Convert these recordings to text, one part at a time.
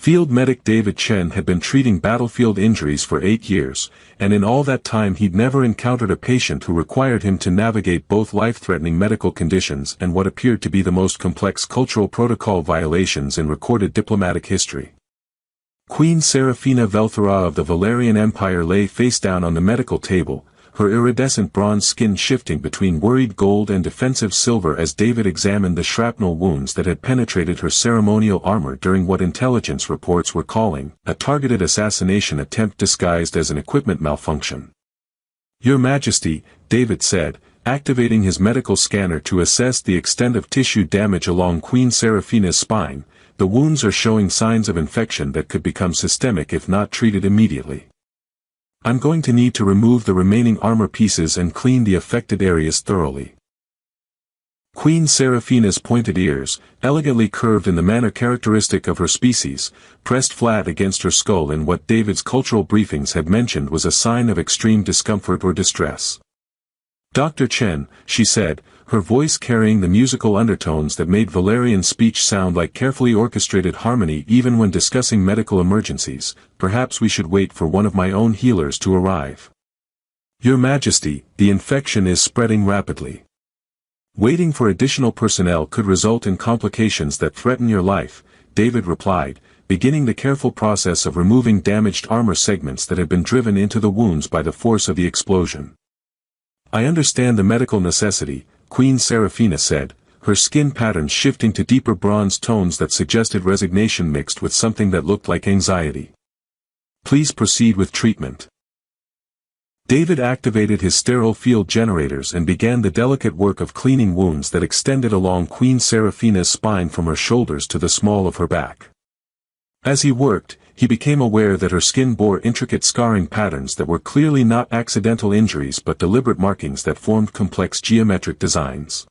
Field medic David Chen had been treating battlefield injuries for 8 years, and in all that time he'd never encountered a patient who required him to navigate both life-threatening medical conditions and what appeared to be the most complex cultural protocol violations in recorded diplomatic history. Queen Serafina Velthera of the Valerian Empire lay face down on the medical table, her iridescent bronze skin shifting between worried gold and defensive silver as David examined the shrapnel wounds that had penetrated her ceremonial armor during what intelligence reports were calling a targeted assassination attempt disguised as an equipment malfunction. "Your Majesty," David said, activating his medical scanner to assess the extent of tissue damage along Queen Serafina's spine, "the wounds are showing signs of infection that could become systemic if not treated immediately. I'm going to need to remove the remaining armor pieces and clean the affected areas thoroughly." Queen Serafina's pointed ears, elegantly curved in the manner characteristic of her species, pressed flat against her skull in what David's cultural briefings had mentioned was a sign of extreme discomfort or distress. "Dr. Chen," she said, her voice carrying the musical undertones that made Valerian speech sound like carefully orchestrated harmony even when discussing medical emergencies, "perhaps we should wait for one of my own healers to arrive." "Your Majesty, the infection is spreading rapidly. Waiting for additional personnel could result in complications that threaten your life," David replied, beginning the careful process of removing damaged armor segments that had been driven into the wounds by the force of the explosion. "I understand the medical necessity," Queen Serafina said, her skin patterns shifting to deeper bronze tones that suggested resignation mixed with something that looked like anxiety. "Please proceed with treatment." David activated his sterile field generators and began the delicate work of cleaning wounds that extended along Queen Serafina's spine from her shoulders to the small of her back. As he worked, he became aware that her skin bore intricate scarring patterns that were clearly not accidental injuries but deliberate markings that formed complex geometric designs.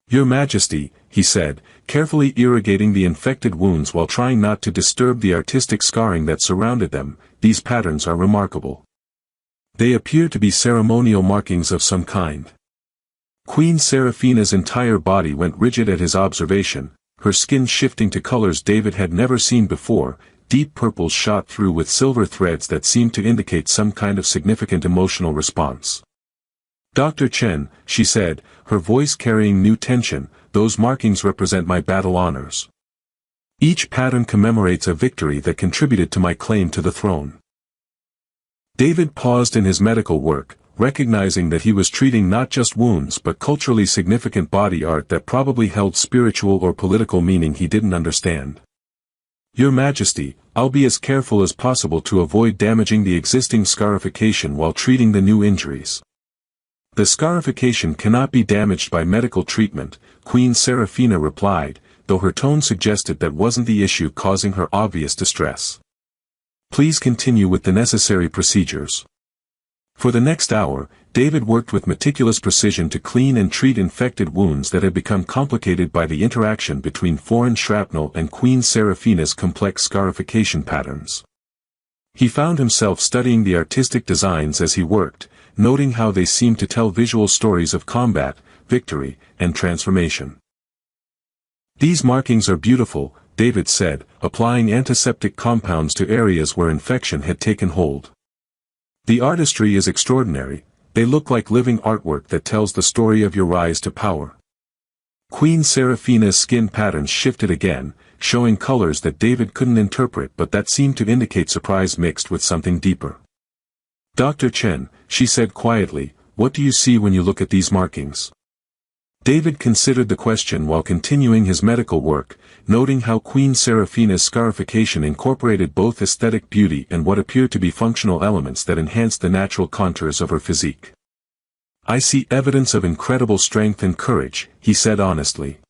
"Your Majesty," he said, carefully irrigating the infected wounds while trying not to disturb the artistic scarring that surrounded them, "these patterns are remarkable. They appear to be ceremonial markings of some kind." Queen Serafina's entire body went rigid at his observation, her skin shifting to colors David had never seen before. Deep purples shot through with silver threads that seemed to indicate some kind of significant emotional response. "Dr. Chen," she said, her voice carrying new tension, "those markings represent my battle honors. Each pattern commemorates a victory that contributed to my claim to the throne." David paused in his medical work, recognizing that he was treating not just wounds but culturally significant body art that probably held spiritual or political meaning he didn't understand. "Your Majesty, I'll be as careful as possible to avoid damaging the existing scarification while treating the new injuries." "The scarification cannot be damaged by medical treatment," Queen Serafina replied, though her tone suggested that wasn't the issue causing her obvious distress. "Please continue with the necessary procedures." For the next hour, David worked with meticulous precision to clean and treat infected wounds that had become complicated by the interaction between foreign shrapnel and Queen Serafina's complex scarification patterns. He found himself studying the artistic designs as he worked, noting how they seemed to tell visual stories of combat, victory, and transformation. "These markings are beautiful," David said, applying antiseptic compounds to areas where infection had taken hold. "The artistry is extraordinary. They look like living artwork that tells the story of your rise to power." Queen Serafina's skin patterns shifted again, showing colors that David couldn't interpret but that seemed to indicate surprise mixed with something deeper. "Dr. Chen," she said quietly, "what do you see when you look at these markings?" David considered the question while continuing his medical work, noting how Queen Serafina's scarification incorporated both aesthetic beauty and what appeared to be functional elements that enhanced the natural contours of her physique. "I see evidence of incredible strength and courage," he said honestly.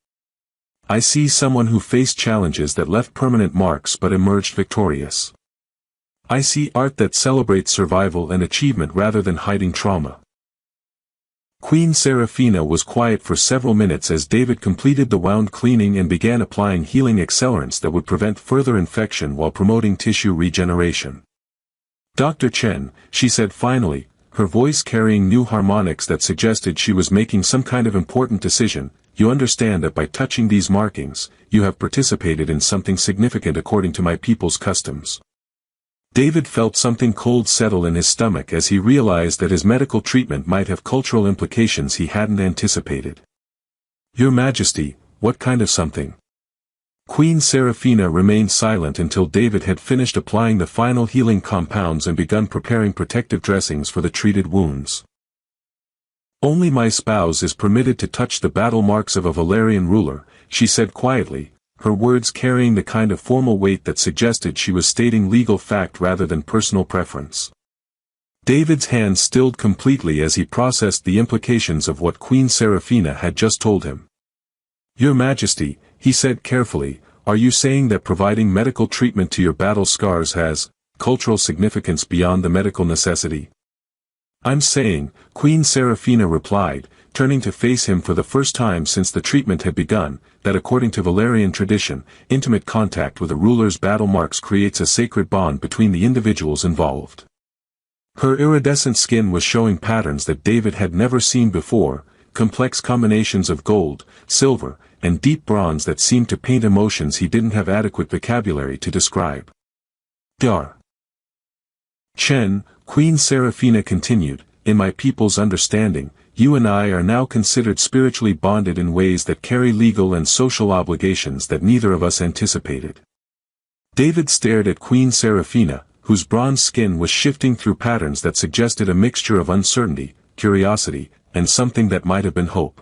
"I see someone who faced challenges that left permanent marks but emerged victorious. I see art that celebrates survival and achievement rather than hiding trauma." Queen Serafina was quiet for several minutes as David completed the wound cleaning and began applying healing accelerants that would prevent further infection while promoting tissue regeneration. "Dr. Chen," she said finally, her voice carrying new harmonics that suggested she was making some kind of important decision, you understand that by touching these markings, you have participated in something significant according to my people's customs. David felt something cold settle in his stomach as he realized that his medical treatment might have cultural implications he hadn't anticipated. Your Majesty, what kind of something? Queen Seraphina remained silent until David had finished applying the final healing compounds and begun preparing protective dressings for the treated wounds. Only my spouse is permitted to touch the battle marks of a Valerian ruler, she said quietly, her words carrying the kind of formal weight that suggested she was stating legal fact rather than personal preference. David's hands stilled completely as he processed the implications of what Queen Seraphina had just told him. Your Majesty, he said carefully, are you saying that providing medical treatment to your battle scars has cultural significance beyond the medical necessity? I'm saying, Queen Seraphina replied, turning to face him for the first time since the treatment had begun, that according to Valerian tradition, intimate contact with a ruler's battle marks creates a sacred bond between the individuals involved. Her iridescent skin was showing patterns that David had never seen before, complex combinations of gold, silver, and deep bronze that seemed to paint emotions he didn't have adequate vocabulary to describe. Dar. Chen, Queen Seraphina continued, in my people's understanding, you and I are now considered spiritually bonded in ways that carry legal and social obligations that neither of us anticipated. David stared at Queen Seraphina, whose bronze skin was shifting through patterns that suggested a mixture of uncertainty, curiosity, and something that might have been hope.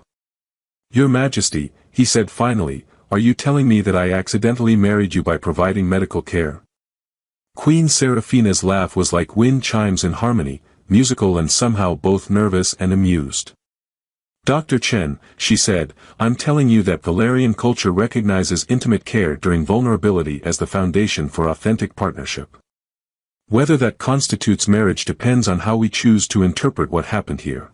Your Majesty, he said finally, are you telling me that I accidentally married you by providing medical care? Queen Seraphina's laugh was like wind chimes in harmony, musical and somehow both nervous and amused. Dr. Chen, she said, I'm telling you that Valerian culture recognizes intimate care during vulnerability as the foundation for authentic partnership. Whether that constitutes marriage depends on how we choose to interpret what happened here.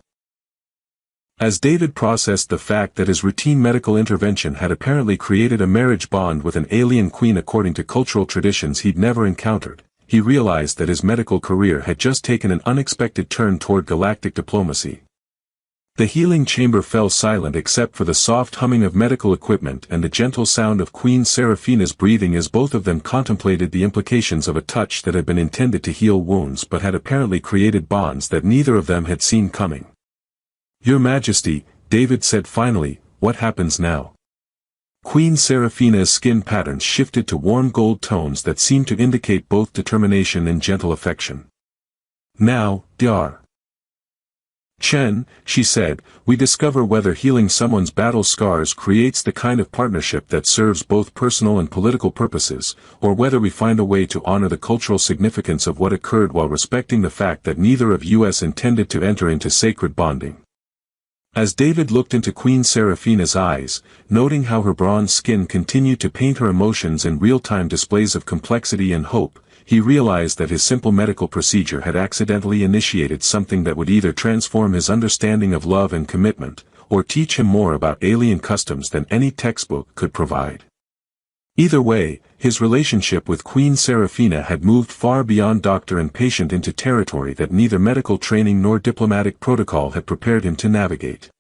As David processed the fact that his routine medical intervention had apparently created a marriage bond with an alien queen according to cultural traditions he'd never encountered, he realized that his medical career had just taken an unexpected turn toward galactic diplomacy. The healing chamber fell silent except for the soft humming of medical equipment and the gentle sound of Queen Seraphina's breathing as both of them contemplated the implications of a touch that had been intended to heal wounds but had apparently created bonds that neither of them had seen coming. Your Majesty, David said finally, what happens now? Queen Seraphina's skin patterns shifted to warm gold tones that seemed to indicate both determination and gentle affection. Now, Dar. Chen, she said, we discover whether healing someone's battle scars creates the kind of partnership that serves both personal and political purposes, or whether we find a way to honor the cultural significance of what occurred while respecting the fact that neither of us intended to enter into sacred bonding. As David looked into Queen Seraphina's eyes, noting how her bronze skin continued to paint her emotions in real-time displays of complexity and hope, he realized that his simple medical procedure had accidentally initiated something that would either transform his understanding of love and commitment, or teach him more about alien customs than any textbook could provide. Either way, his relationship with Queen Seraphina had moved far beyond doctor and patient into territory that neither medical training nor diplomatic protocol had prepared him to navigate.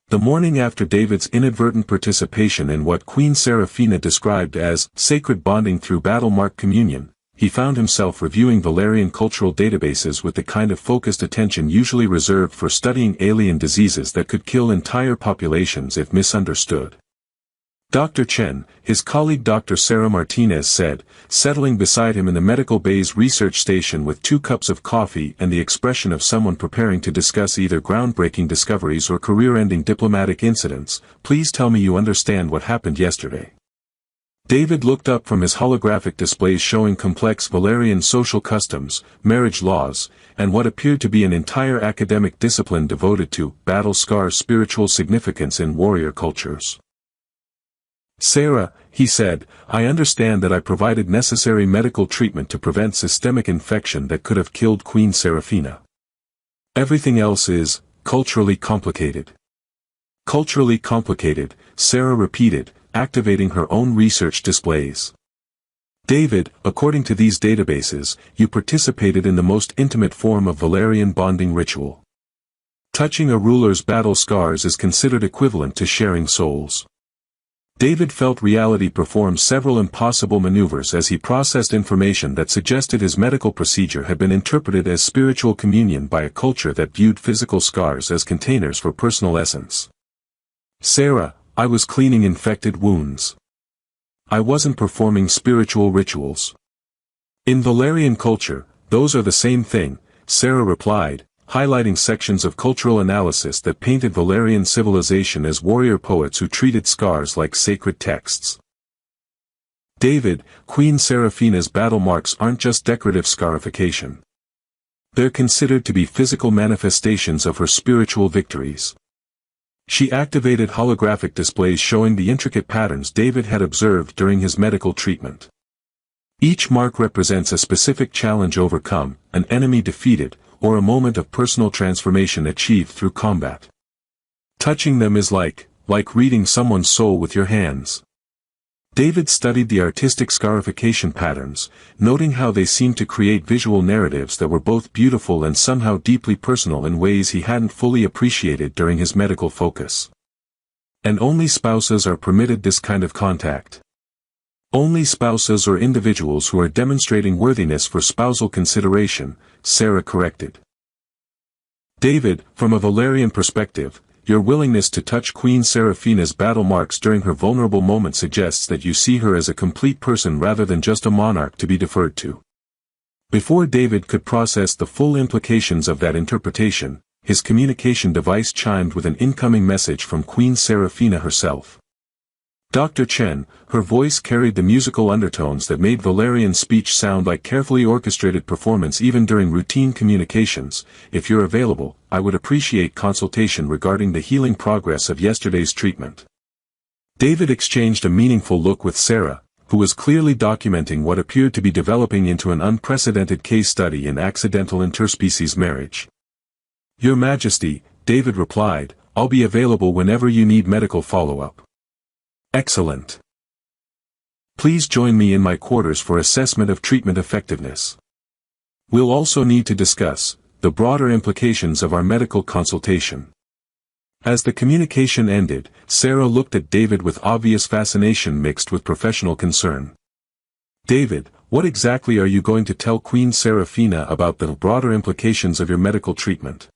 The morning after David's inadvertent participation in what Queen Seraphina described as sacred bonding through battle-marked communion, he found himself reviewing Valerian cultural databases with the kind of focused attention usually reserved for studying alien diseases that could kill entire populations if misunderstood. Dr. Chen, his colleague Dr. Sarah Martinez said, settling beside him in the medical bay's research station with 2 cups of coffee and the expression of someone preparing to discuss either groundbreaking discoveries or career-ending diplomatic incidents, please tell me you understand what happened yesterday. David looked up from his holographic displays showing complex Valerian social customs, marriage laws, and what appeared to be an entire academic discipline devoted to battle scars' spiritual significance in warrior cultures. Sarah, he said, I understand that I provided necessary medical treatment to prevent systemic infection that could have killed Queen Seraphina. Everything else is culturally complicated. Culturally complicated, Sarah repeated, activating her own research displays. David, according to these databases, you participated in the most intimate form of Valerian bonding ritual. Touching a ruler's battle scars is considered equivalent to sharing souls. David felt reality perform several impossible maneuvers as he processed information that suggested his medical procedure had been interpreted as spiritual communion by a culture that viewed physical scars as containers for personal essence. Sarah, I was cleaning infected wounds. I wasn't performing spiritual rituals. In Valerian culture, those are the same thing, Sarah replied, highlighting sections of cultural analysis that painted Valerian civilization as warrior poets who treated scars like sacred texts. David, Queen Seraphina's battle marks aren't just decorative scarification. They're considered to be physical manifestations of her spiritual victories. She activated holographic displays showing the intricate patterns David had observed during his medical treatment. Each mark represents a specific challenge overcome, an enemy defeated, or a moment of personal transformation achieved through combat. Touching them is like reading someone's soul with your hands. David studied the artistic scarification patterns, noting how they seemed to create visual narratives that were both beautiful and somehow deeply personal in ways he hadn't fully appreciated during his medical focus. And only spouses are permitted this kind of contact. Only spouses or individuals who are demonstrating worthiness for spousal consideration, Sarah corrected. David, from a Valerian perspective, your willingness to touch Queen Seraphina's battle marks during her vulnerable moment suggests that you see her as a complete person rather than just a monarch to be deferred to. Before David could process the full implications of that interpretation, his communication device chimed with an incoming message from Queen Seraphina herself. Dr. Chen, her voice carried the musical undertones that made Valerian speech sound like carefully orchestrated performance even during routine communications. If you're available, I would appreciate consultation regarding the healing progress of yesterday's treatment. David exchanged a meaningful look with Sarah, who was clearly documenting what appeared to be developing into an unprecedented case study in accidental interspecies marriage. Your Majesty, David replied, I'll be available whenever you need medical follow-up. Excellent. Please join me in my quarters for assessment of treatment effectiveness. We'll also need to discuss the broader implications of our medical consultation. As the communication ended, Sarah looked at David with obvious fascination mixed with professional concern. David, what exactly are you going to tell Queen Seraphina about the broader implications of your medical treatment?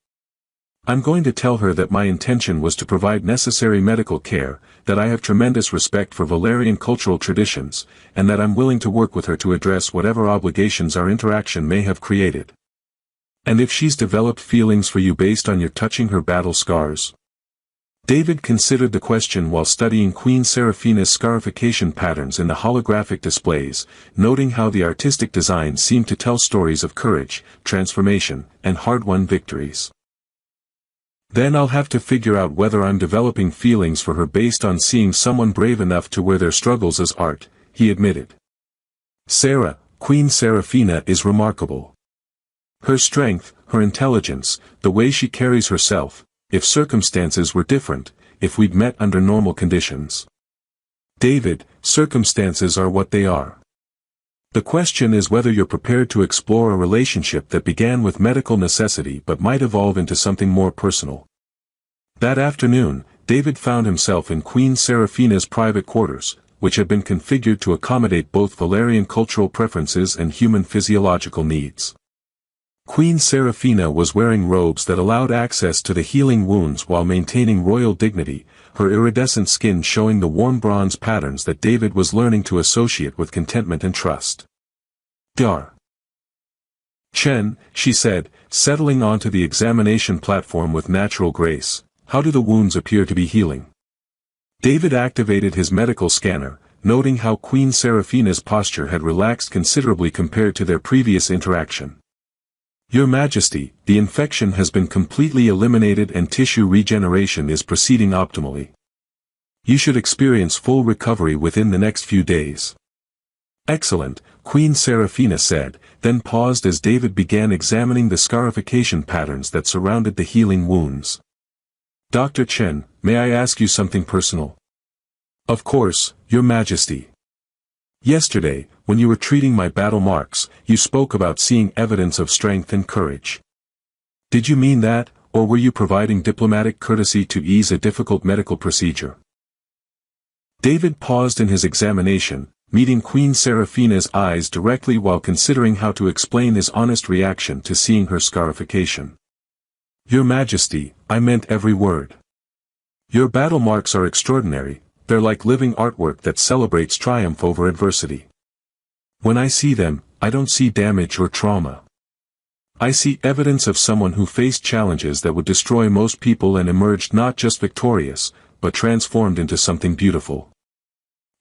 I'm going to tell her that my intention was to provide necessary medical care, that I have tremendous respect for Valerian cultural traditions, and that I'm willing to work with her to address whatever obligations our interaction may have created. And if she's developed feelings for you based on your touching her battle scars? David considered the question while studying Queen Seraphina's scarification patterns in the holographic displays, noting how the artistic design seemed to tell stories of courage, transformation, and hard-won victories. Then I'll have to figure out whether I'm developing feelings for her based on seeing someone brave enough to wear their struggles as art, he admitted. Sarah, Queen Seraphina is remarkable. Her strength, her intelligence, the way she carries herself, if circumstances were different, if we'd met under normal conditions. David, circumstances are what they are. The question is whether you're prepared to explore a relationship that began with medical necessity but might evolve into something more personal. That afternoon, David found himself in Queen Seraphina's private quarters, which had been configured to accommodate both Valerian cultural preferences and human physiological needs. Queen Seraphina was wearing robes that allowed access to the healing wounds while maintaining royal dignity, her iridescent skin showing the warm bronze patterns that David was learning to associate with contentment and trust. Dar. Chen, she said, settling onto the examination platform with natural grace, how do the wounds appear to be healing? David activated his medical scanner, noting how Queen Seraphina's posture had relaxed considerably compared to their previous interaction. Your Majesty, the infection has been completely eliminated and tissue regeneration is proceeding optimally. You should experience full recovery within the next few days. Excellent, Queen Seraphina said, then paused as David began examining the scarification patterns that surrounded the healing wounds. Dr. Chen, may I ask you something personal? Of course, Your Majesty. Yesterday, when you were treating my battle marks, you spoke about seeing evidence of strength and courage. Did you mean that, or were you providing diplomatic courtesy to ease a difficult medical procedure? David paused in his examination, meeting Queen Seraphina's eyes directly while considering how to explain his honest reaction to seeing her scarification. Your Majesty, I meant every word. Your battle marks are extraordinary, they're like living artwork that celebrates triumph over adversity. When I see them, I don't see damage or trauma. I see evidence of someone who faced challenges that would destroy most people and emerged not just victorious, but transformed into something beautiful.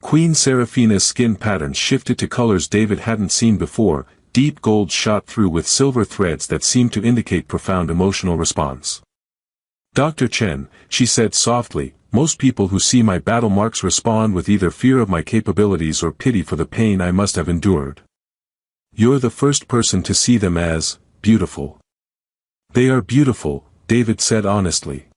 Queen Seraphina's skin patterns shifted to colors David hadn't seen before, deep gold shot through with silver threads that seemed to indicate profound emotional response. Dr. Chen, she said softly, most people who see my battle marks respond with either fear of my capabilities or pity for the pain I must have endured. You're the first person to see them as beautiful. They are beautiful, David said honestly.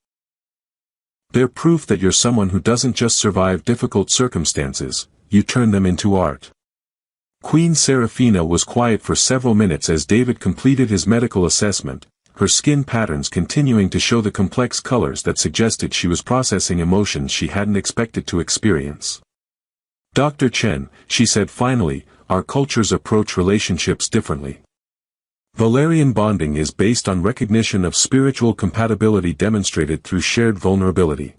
They're proof that you're someone who doesn't just survive difficult circumstances, you turn them into art. Queen Seraphina was quiet for several minutes as David completed his medical assessment, her skin patterns continuing to show the complex colors that suggested she was processing emotions she hadn't expected to experience. Dr. Chen, she said finally, our cultures approach relationships differently. Valerian bonding is based on recognition of spiritual compatibility demonstrated through shared vulnerability.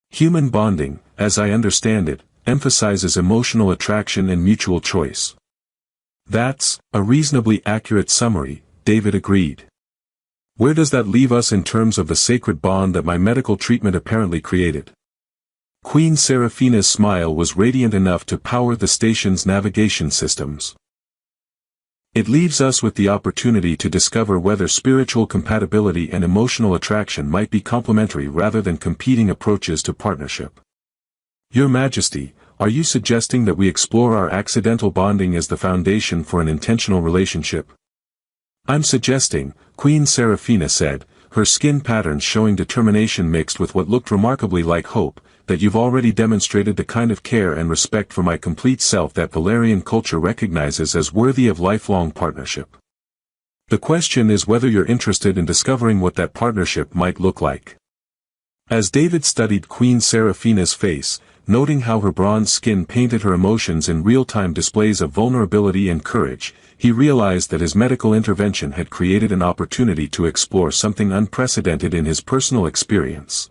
Human bonding, as I understand it, emphasizes emotional attraction and mutual choice. That's a reasonably accurate summary, David agreed. Where does that leave us in terms of the sacred bond that my medical treatment apparently created? Queen Seraphina's smile was radiant enough to power the station's navigation systems. It leaves us with the opportunity to discover whether spiritual compatibility and emotional attraction might be complementary rather than competing approaches to partnership. Your Majesty, are you suggesting that we explore our accidental bonding as the foundation for an intentional relationship? I'm suggesting, Queen Seraphina said, her skin patterns showing determination mixed with what looked remarkably like hope, that you've already demonstrated the kind of care and respect for my complete self that Valerian culture recognizes as worthy of lifelong partnership. The question is whether you're interested in discovering what that partnership might look like. As David studied Queen Seraphina's face, noting how her bronze skin painted her emotions in real-time displays of vulnerability and courage, he realized that his medical intervention had created an opportunity to explore something unprecedented in his personal experience.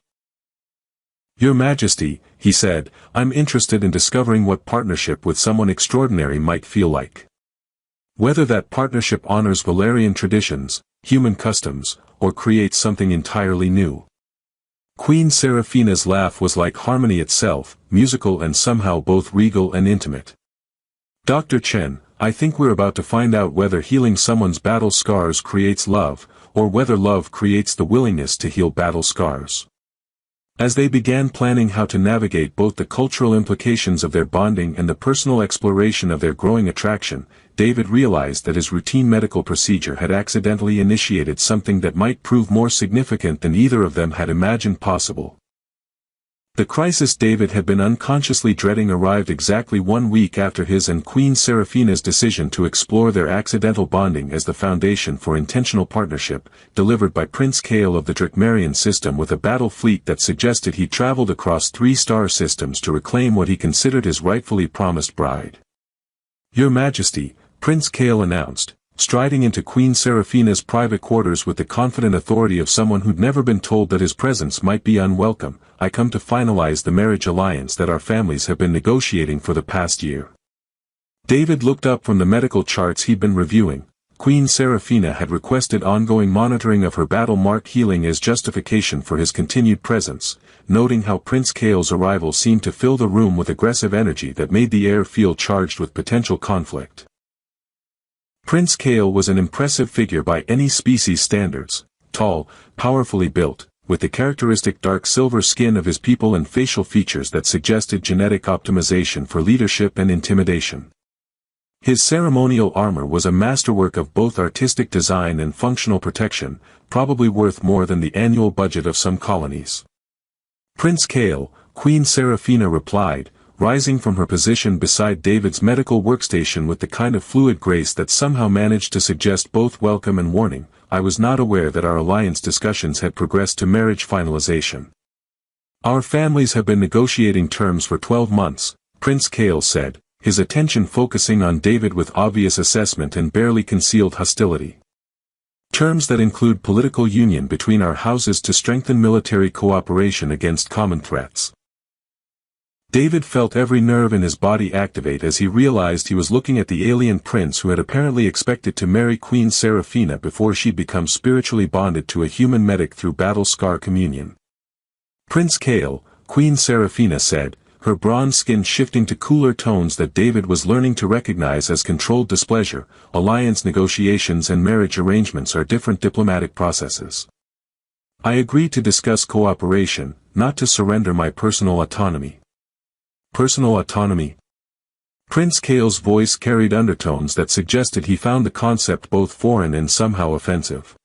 Your Majesty, he said, I'm interested in discovering what partnership with someone extraordinary might feel like. Whether that partnership honors Valerian traditions, human customs, or creates something entirely new. Queen Seraphina's laugh was like harmony itself, musical and somehow both regal and intimate. Dr. Chen, I think we're about to find out whether healing someone's battle scars creates love, or whether love creates the willingness to heal battle scars. As they began planning how to navigate both the cultural implications of their bonding and the personal exploration of their growing attraction, David realized that his routine medical procedure had accidentally initiated something that might prove more significant than either of them had imagined possible. The crisis David had been unconsciously dreading arrived exactly 1 week after his and Queen Seraphina's decision to explore their accidental bonding as the foundation for intentional partnership, delivered by Prince Kael of the Drakmarian system with a battle fleet that suggested he traveled across 3 star systems to reclaim what he considered his rightfully promised bride. Your Majesty, Prince Kael announced, striding into Queen Seraphina's private quarters with the confident authority of someone who'd never been told that his presence might be unwelcome, I come to finalize the marriage alliance that our families have been negotiating for the past year. David looked up from the medical charts he'd been reviewing. Queen Seraphina had requested ongoing monitoring of her battle mark healing as justification for his continued presence, noting how Prince Kael's arrival seemed to fill the room with aggressive energy that made the air feel charged with potential conflict. Prince Kael was an impressive figure by any species standards, tall, powerfully built, with the characteristic dark silver skin of his people and facial features that suggested genetic optimization for leadership and intimidation. His ceremonial armor was a masterwork of both artistic design and functional protection, probably worth more than the annual budget of some colonies. Prince Kael, Queen Seraphina replied, rising from her position beside David's medical workstation with the kind of fluid grace that somehow managed to suggest both welcome and warning, I was not aware that our alliance discussions had progressed to marriage finalization. Our families have been negotiating terms for 12 months, Prince Kale said, his attention focusing on David with obvious assessment and barely concealed hostility. Terms that include political union between our houses to strengthen military cooperation against common threats. David felt every nerve in his body activate as he realized he was looking at the alien prince who had apparently expected to marry Queen Seraphina before she'd become spiritually bonded to a human medic through battle scar communion. Prince Kale, Queen Seraphina said, her bronze skin shifting to cooler tones that David was learning to recognize as controlled displeasure. Alliance negotiations and marriage arrangements are different diplomatic processes. I agree to discuss cooperation, not to surrender my personal autonomy. Personal autonomy? Prince Kale's voice carried undertones that suggested he found the concept both foreign and somehow offensive.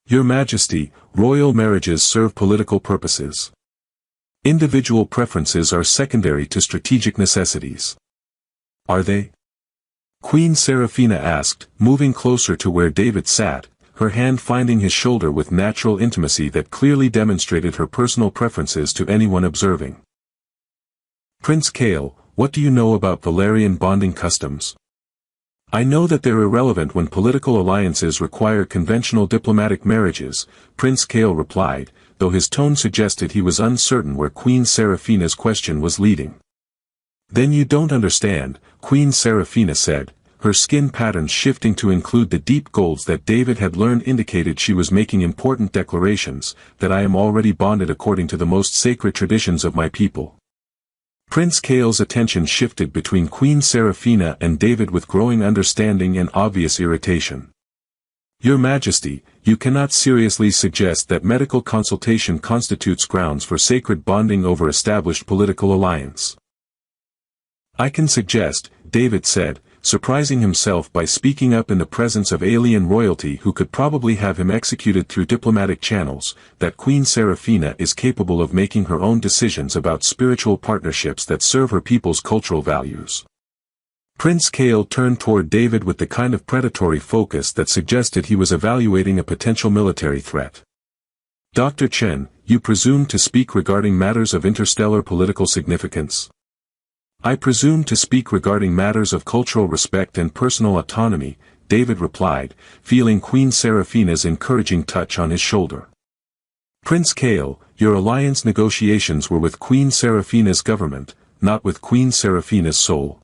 Your Majesty, royal marriages serve political purposes. Individual preferences are secondary to strategic necessities. Are they? Queen Seraphina asked, moving closer to where David sat, her hand finding his shoulder with natural intimacy that clearly demonstrated her personal preferences to anyone observing. Prince Kale, what do you know about Valerian bonding customs? I know that they're irrelevant when political alliances require conventional diplomatic marriages, Prince Kale replied, though his tone suggested he was uncertain where Queen Seraphina's question was leading. Then you don't understand, Queen Seraphina said, her skin patterns shifting to include the deep golds that David had learned indicated she was making important declarations, that I am already bonded according to the most sacred traditions of my people. Prince Kale's attention shifted between Queen Seraphina and David with growing understanding and obvious irritation. Your Majesty, you cannot seriously suggest that medical consultation constitutes grounds for sacred bonding over established political alliance. I can suggest, David said, surprising himself by speaking up in the presence of alien royalty who could probably have him executed through diplomatic channels, that Queen Seraphina is capable of making her own decisions about spiritual partnerships that serve her people's cultural values. Prince Kale turned toward David with the kind of predatory focus that suggested he was evaluating a potential military threat. Dr. Chen, you presume to speak regarding matters of interstellar political significance? I presume to speak regarding matters of cultural respect and personal autonomy, David replied, feeling Queen Seraphina's encouraging touch on his shoulder. Prince Kale, your alliance negotiations were with Queen Seraphina's government, not with Queen Seraphina's soul.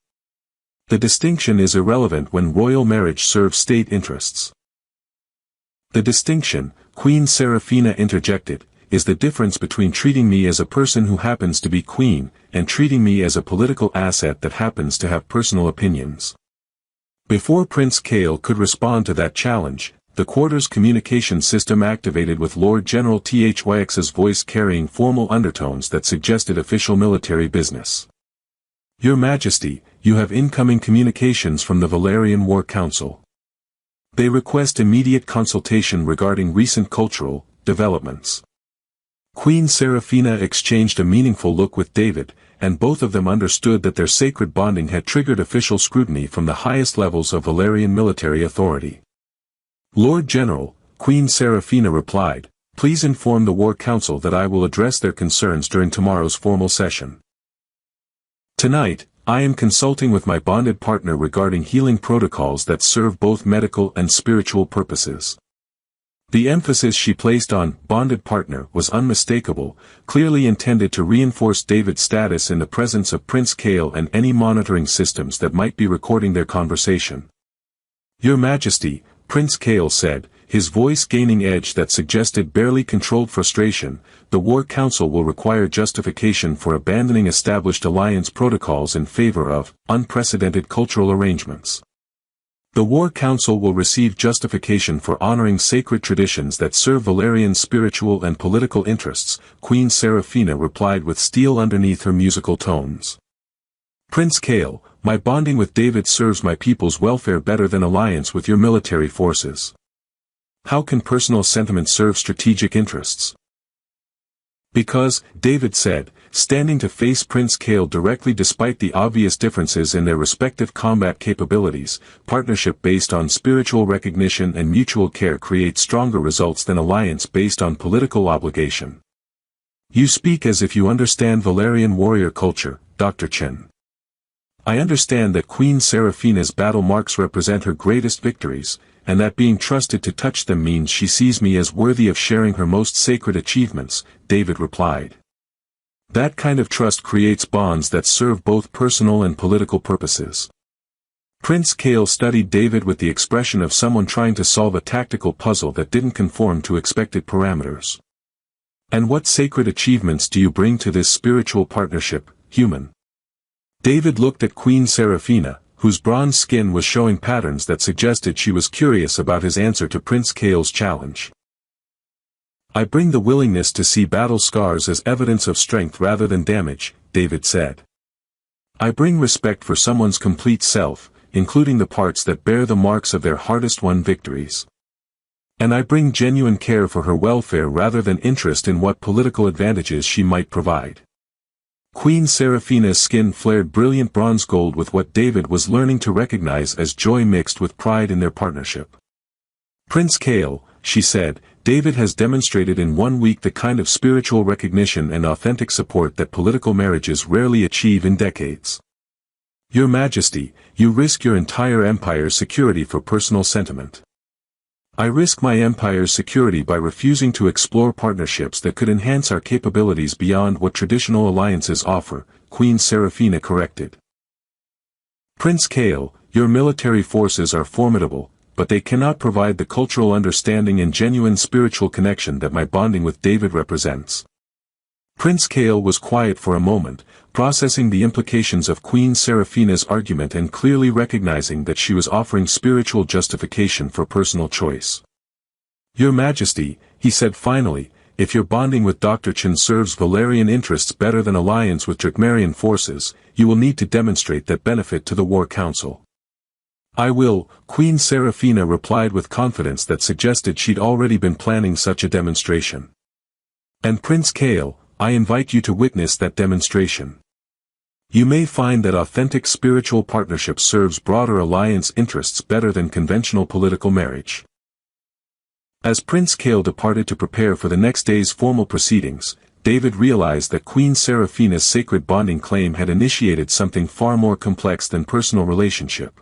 The distinction is irrelevant when royal marriage serves state interests. The distinction, Queen Seraphina interjected, is the difference between treating me as a person who happens to be queen, and treating me as a political asset that happens to have personal opinions. Before Prince Kale could respond to that challenge, the quarter's communication system activated with Lord General HFY's voice carrying formal undertones that suggested official military business. Your Majesty, you have incoming communications from the Valerian War Council. They request immediate consultation regarding recent cultural developments. Queen Seraphina exchanged a meaningful look with David, and both of them understood that their sacred bonding had triggered official scrutiny from the highest levels of Valerian military authority. Lord General, Queen Seraphina replied, please inform the War Council that I will address their concerns during tomorrow's formal session. Tonight, I am consulting with my bonded partner regarding healing protocols that serve both medical and spiritual purposes. The emphasis she placed on bonded partner was unmistakable, clearly intended to reinforce David's status in the presence of Prince Kale and any monitoring systems that might be recording their conversation. Your Majesty, Prince Kale said, his voice gaining edge that suggested barely controlled frustration, the War Council will require justification for abandoning established alliance protocols in favor of unprecedented cultural arrangements. The War Council will receive justification for honoring sacred traditions that serve Valerian spiritual and political interests, Queen Seraphina replied with steel underneath her musical tones. Prince Kale, my bonding with David serves my people's welfare better than alliance with your military forces. How can personal sentiment serve strategic interests? Because, David said, standing to face Prince Kael directly despite the obvious differences in their respective combat capabilities, partnership based on spiritual recognition and mutual care creates stronger results than alliance based on political obligation. You speak as if you understand Valerian warrior culture, Dr. Chen. I understand that Queen Seraphina's battle marks represent her greatest victories, and that being trusted to touch them means she sees me as worthy of sharing her most sacred achievements, David replied. That kind of trust creates bonds that serve both personal and political purposes. Prince Kael studied David with the expression of someone trying to solve a tactical puzzle that didn't conform to expected parameters. And what sacred achievements do you bring to this spiritual partnership, human? David looked at Queen Seraphina, whose bronze skin was showing patterns that suggested she was curious about his answer to Prince Kael's challenge. I bring the willingness to see battle scars as evidence of strength rather than damage, David said. I bring respect for someone's complete self, including the parts that bear the marks of their hardest-won victories. And I bring genuine care for her welfare rather than interest in what political advantages she might provide. Queen Seraphina's skin flared brilliant bronze gold with what David was learning to recognize as joy mixed with pride in their partnership. Prince Kael, she said, David has demonstrated in 1 week the kind of spiritual recognition and authentic support that political marriages rarely achieve in decades. Your Majesty, you risk your entire empire's security for personal sentiment. I risk my empire's security by refusing to explore partnerships that could enhance our capabilities beyond what traditional alliances offer, Queen Seraphina corrected. Prince Kael, your military forces are formidable, but they cannot provide the cultural understanding and genuine spiritual connection that my bonding with David represents. Prince Kael was quiet for a moment, processing the implications of Queen Seraphina's argument and clearly recognizing that she was offering spiritual justification for personal choice. Your Majesty, he said finally, if your bonding with Dr. Chen serves Valerian interests better than alliance with Drakmarian forces, you will need to demonstrate that benefit to the War Council. I will, Queen Seraphina replied with confidence that suggested she'd already been planning such a demonstration. And Prince Kael, I invite you to witness that demonstration. You may find that authentic spiritual partnership serves broader alliance interests better than conventional political marriage. As Prince Kael departed to prepare for the next day's formal proceedings, David realized that Queen Seraphina's sacred bonding claim had initiated something far more complex than personal relationship.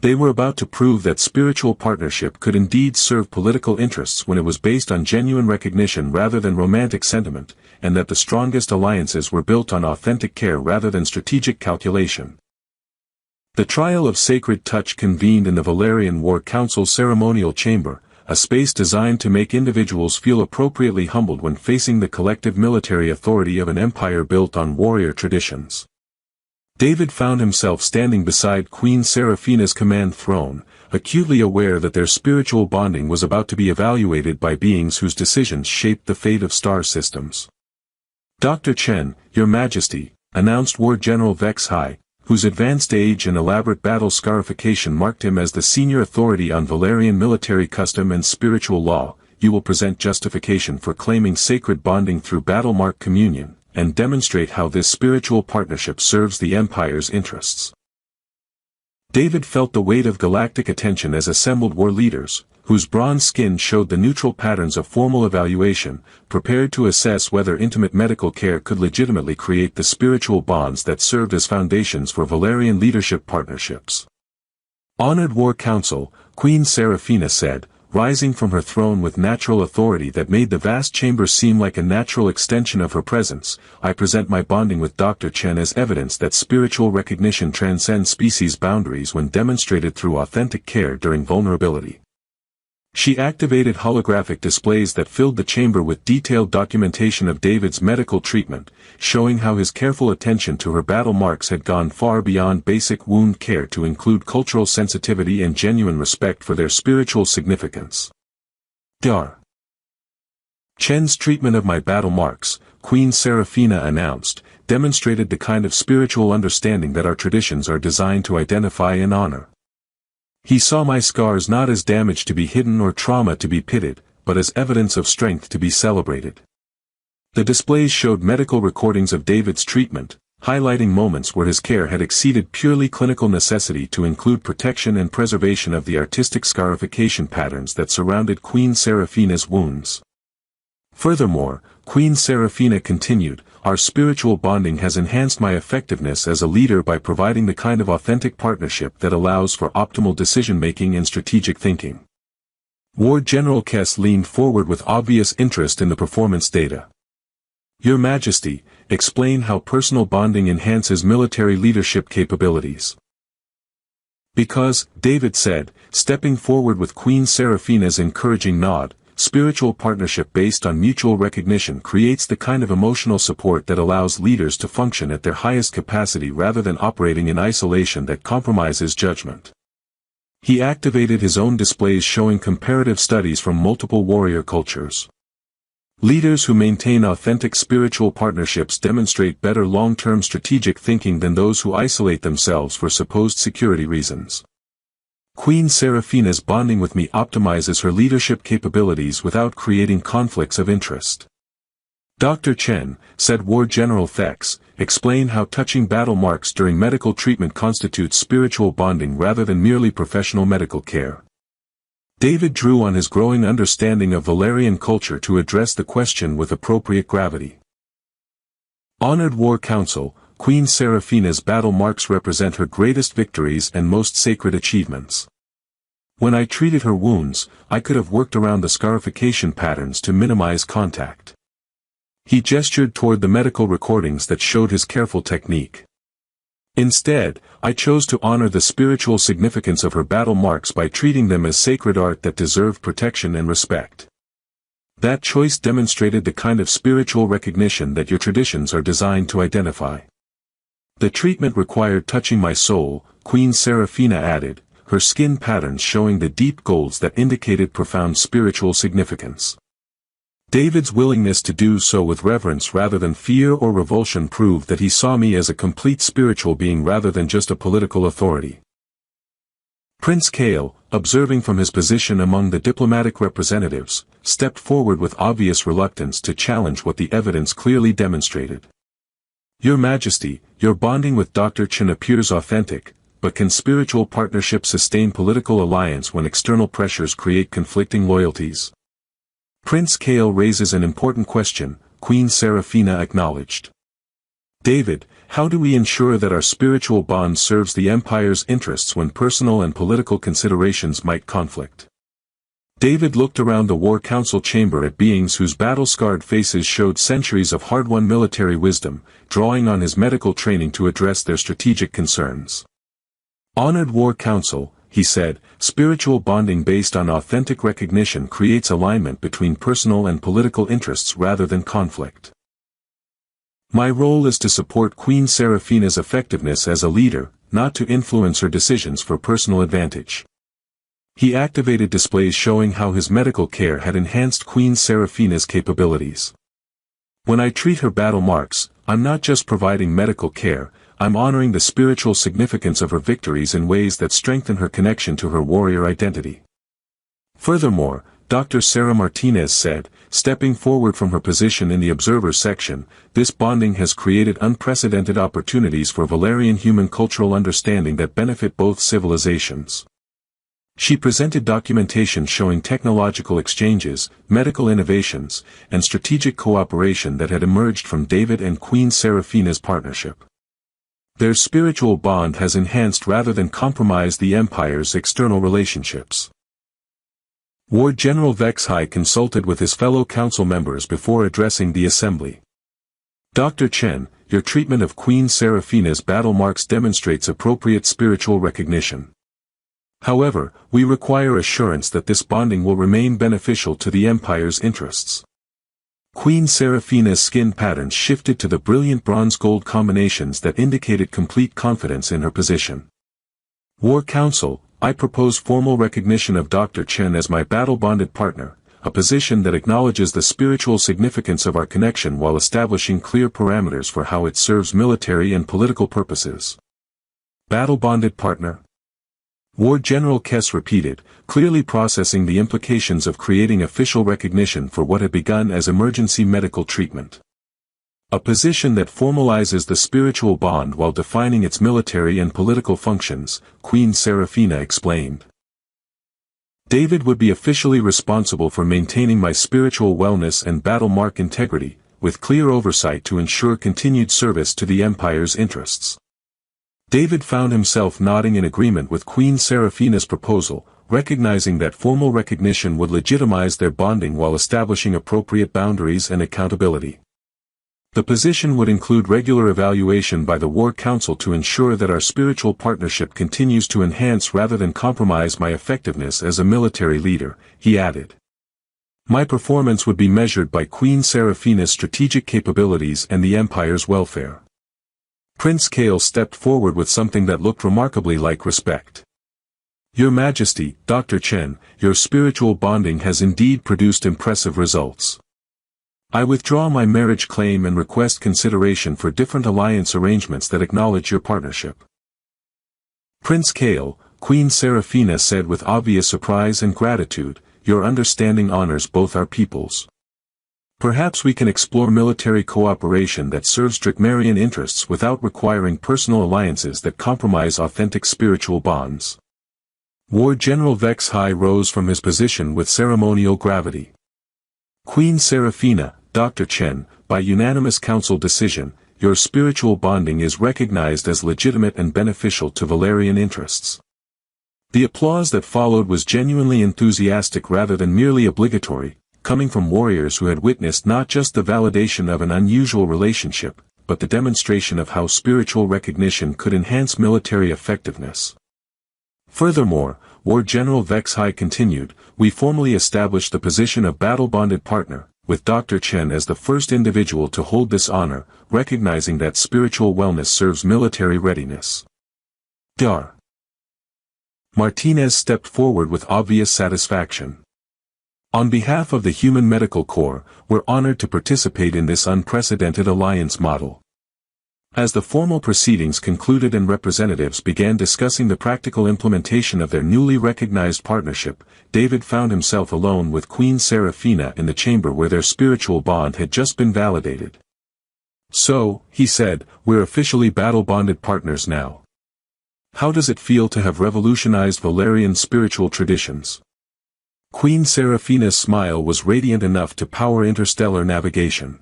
They were about to prove that spiritual partnership could indeed serve political interests when it was based on genuine recognition rather than romantic sentiment, and that the strongest alliances were built on authentic care rather than strategic calculation. The trial of sacred touch convened in the Valerian War Council ceremonial chamber, a space designed to make individuals feel appropriately humbled when facing the collective military authority of an empire built on warrior traditions. David found himself standing beside Queen Seraphina's command throne, acutely aware that their spiritual bonding was about to be evaluated by beings whose decisions shaped the fate of star systems. Dr. Chen, Your Majesty, announced War General Vex Hai, whose advanced age and elaborate battle scarification marked him as the senior authority on Valerian military custom and spiritual law, you will present justification for claiming sacred bonding through battle-mark communion, and demonstrate how this spiritual partnership serves the Empire's interests. David felt the weight of galactic attention as assembled war leaders, whose bronze skin showed the neutral patterns of formal evaluation, prepared to assess whether intimate medical care could legitimately create the spiritual bonds that served as foundations for Valerian leadership partnerships. Honored War Council, Queen Seraphina said, rising from her throne with natural authority that made the vast chamber seem like a natural extension of her presence, I present my bonding with Dr. Chen as evidence that spiritual recognition transcends species boundaries when demonstrated through authentic care during vulnerability. She activated holographic displays that filled the chamber with detailed documentation of David's medical treatment, showing how his careful attention to her battle marks had gone far beyond basic wound care to include cultural sensitivity and genuine respect for their spiritual significance. Dar. Chen's treatment of my battle marks, Queen Seraphina announced, demonstrated the kind of spiritual understanding that our traditions are designed to identify and honor. He saw my scars not as damage to be hidden or trauma to be pitted, but as evidence of strength to be celebrated. The displays showed medical recordings of David's treatment, highlighting moments where his care had exceeded purely clinical necessity to include protection and preservation of the artistic scarification patterns that surrounded Queen Seraphina's wounds. Furthermore, Queen Seraphina continued, "Our spiritual bonding has enhanced my effectiveness as a leader by providing the kind of authentic partnership that allows for optimal decision-making and strategic thinking." War General Kess leaned forward with obvious interest in the performance data. "Your Majesty, explain how personal bonding enhances military leadership capabilities." "Because," David said, stepping forward with Queen Seraphina's encouraging nod, "spiritual partnership based on mutual recognition creates the kind of emotional support that allows leaders to function at their highest capacity rather than operating in isolation that compromises judgment." He activated his own displays showing comparative studies from multiple warrior cultures. Leaders who maintain authentic spiritual partnerships demonstrate better long-term strategic thinking than those who isolate themselves for supposed security reasons. Queen Seraphina's bonding with me optimizes her leadership capabilities without creating conflicts of interest. "Dr. Chen," said War General Thex, "explain how touching battle marks during medical treatment constitutes spiritual bonding rather than merely professional medical care." David drew on his growing understanding of Valerian culture to address the question with appropriate gravity. "Honored War Council, Queen Seraphina's battle marks represent her greatest victories and most sacred achievements. When I treated her wounds, I could have worked around the scarification patterns to minimize contact." He gestured toward the medical recordings that showed his careful technique. "Instead, I chose to honor the spiritual significance of her battle marks by treating them as sacred art that deserved protection and respect. That choice demonstrated the kind of spiritual recognition that your traditions are designed to identify." "The treatment required touching my soul," Queen Seraphina added, her skin patterns showing the deep golds that indicated profound spiritual significance. David's willingness to do so with reverence rather than fear or revulsion proved that he saw me as a complete spiritual being rather than just a political authority. Prince Kale, observing from his position among the diplomatic representatives, stepped forward with obvious reluctance to challenge what the evidence clearly demonstrated. "Your Majesty, your bonding with Dr. Chen appears authentic, but can spiritual partnership sustain political alliance when external pressures create conflicting loyalties?" Prince Kale raises an important question, Queen Seraphina acknowledged. "David, how do we ensure that our spiritual bond serves the Empire's interests when personal and political considerations might conflict?" David looked around the War Council chamber at beings whose battle-scarred faces showed centuries of hard-won military wisdom, drawing on his medical training to address their strategic concerns. "Honored War Council," he said, "spiritual bonding based on authentic recognition creates alignment between personal and political interests rather than conflict. My role is to support Queen Seraphina's effectiveness as a leader, not to influence her decisions for personal advantage." He activated displays showing how his medical care had enhanced Queen Seraphina's capabilities. "When I treat her battle marks, I'm not just providing medical care, I'm honoring the spiritual significance of her victories in ways that strengthen her connection to her warrior identity." Furthermore, Dr. Sarah Martinez said, stepping forward from her position in the observer section, "This bonding has created unprecedented opportunities for Valerian human cultural understanding that benefit both civilizations." She presented documentation showing technological exchanges, medical innovations, and strategic cooperation that had emerged from David and Queen Seraphina's partnership. Their spiritual bond has enhanced rather than compromised the Empire's external relationships. War General Vexhai consulted with his fellow council members before addressing the assembly. "Dr. Chen, your treatment of Queen Seraphina's battle marks demonstrates appropriate spiritual recognition. However, we require assurance that this bonding will remain beneficial to the Empire's interests." Queen Seraphina's skin patterns shifted to the brilliant bronze-gold combinations that indicated complete confidence in her position. "War Council, I propose formal recognition of Dr. Chen as my battle-bonded partner, a position that acknowledges the spiritual significance of our connection while establishing clear parameters for how it serves military and political purposes." "Battle-bonded partner?" War General Kess repeated, clearly processing the implications of creating official recognition for what had begun as emergency medical treatment. A position that formalizes the spiritual bond while defining its military and political functions, Queen Seraphina explained. David would be officially responsible for maintaining my spiritual wellness and battle mark integrity, with clear oversight to ensure continued service to the Empire's interests. David found himself nodding in agreement with Queen Seraphina's proposal, recognizing that formal recognition would legitimize their bonding while establishing appropriate boundaries and accountability. The position would include regular evaluation by the War Council to ensure that our spiritual partnership continues to enhance rather than compromise my effectiveness as a military leader, he added. My performance would be measured by Queen Seraphina's strategic capabilities and the Empire's welfare. Prince Kale stepped forward with something that looked remarkably like respect. Your Majesty, Dr. Chen, your spiritual bonding has indeed produced impressive results. I withdraw my marriage claim and request consideration for different alliance arrangements that acknowledge your partnership. Prince Kale, Queen Seraphina said with obvious surprise and gratitude, your understanding honors both our peoples. Perhaps we can explore military cooperation that serves Drakmarian interests without requiring personal alliances that compromise authentic spiritual bonds. War General Vex High rose from his position with ceremonial gravity. Queen Seraphina, Dr. Chen, by unanimous council decision, your spiritual bonding is recognized as legitimate and beneficial to Valerian interests. The applause that followed was genuinely enthusiastic rather than merely obligatory, coming from warriors who had witnessed not just the validation of an unusual relationship, but the demonstration of how spiritual recognition could enhance military effectiveness. Furthermore, War General Vex High continued, we formally established the position of battle-bonded partner, with Dr. Chen as the first individual to hold this honor, recognizing that spiritual wellness serves military readiness. Dar. Martinez stepped forward with obvious satisfaction. On behalf of the Human Medical Corps, we're honored to participate in this unprecedented alliance model. As the formal proceedings concluded and representatives began discussing the practical implementation of their newly recognized partnership, David found himself alone with Queen Seraphina in the chamber where their spiritual bond had just been validated. So, he said, we're officially battle-bonded partners now. How does it feel to have revolutionized Valerian spiritual traditions? Queen Seraphina's smile was radiant enough to power interstellar navigation.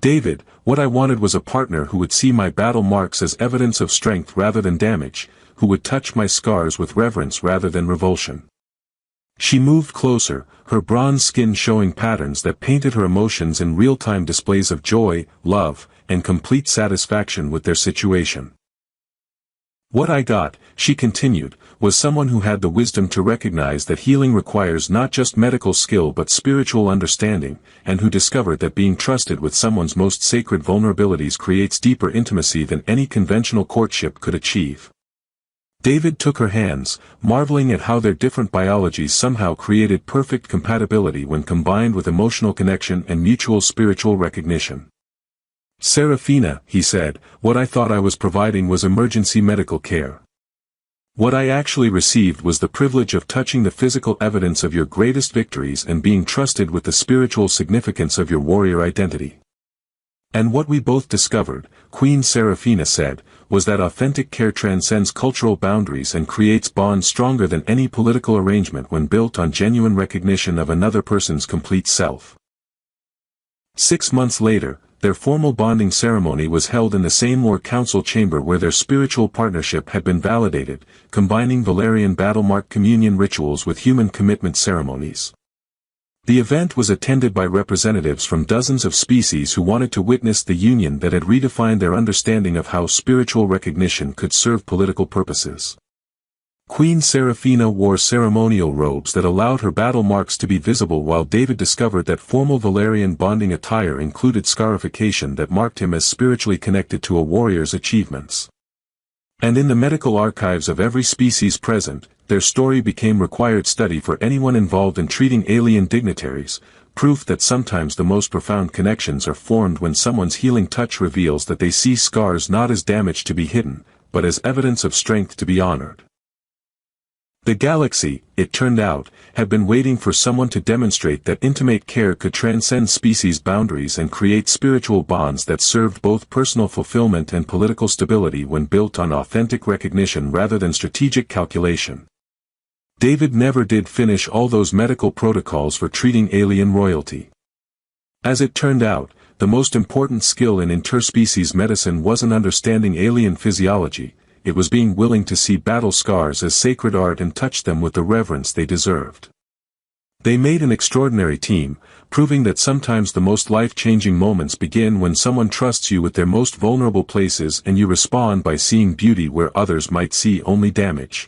David, what I wanted was a partner who would see my battle marks as evidence of strength rather than damage, who would touch my scars with reverence rather than revulsion. She moved closer, her bronze skin showing patterns that painted her emotions in real-time displays of joy, love, and complete satisfaction with their situation. What I got, she continued, was someone who had the wisdom to recognize that healing requires not just medical skill but spiritual understanding, and who discovered that being trusted with someone's most sacred vulnerabilities creates deeper intimacy than any conventional courtship could achieve. David took her hands, marveling at how their different biologies somehow created perfect compatibility when combined with emotional connection and mutual spiritual recognition. Seraphina, he said, what I thought I was providing was emergency medical care. What I actually received was the privilege of touching the physical evidence of your greatest victories and being trusted with the spiritual significance of your warrior identity. And what we both discovered, Queen Seraphina said, was that authentic care transcends cultural boundaries and creates bonds stronger than any political arrangement when built on genuine recognition of another person's complete self. 6 months later, their formal bonding ceremony was held in the same War Council chamber where their spiritual partnership had been validated, combining Valerian battlemark communion rituals with human commitment ceremonies. The event was attended by representatives from dozens of species who wanted to witness the union that had redefined their understanding of how spiritual recognition could serve political purposes. Queen Seraphina wore ceremonial robes that allowed her battle marks to be visible, while David discovered that formal Valerian bonding attire included scarification that marked him as spiritually connected to a warrior's achievements. And in the medical archives of every species present, their story became required study for anyone involved in treating alien dignitaries, proof that sometimes the most profound connections are formed when someone's healing touch reveals that they see scars not as damage to be hidden, but as evidence of strength to be honored. The galaxy, it turned out, had been waiting for someone to demonstrate that intimate care could transcend species boundaries and create spiritual bonds that served both personal fulfillment and political stability when built on authentic recognition rather than strategic calculation. David never did finish all those medical protocols for treating alien royalty. As it turned out, the most important skill in interspecies medicine wasn't understanding alien physiology, it was being willing to see battle scars as sacred art and touch them with the reverence they deserved. They made an extraordinary team, proving that sometimes the most life-changing moments begin when someone trusts you with their most vulnerable places and you respond by seeing beauty where others might see only damage.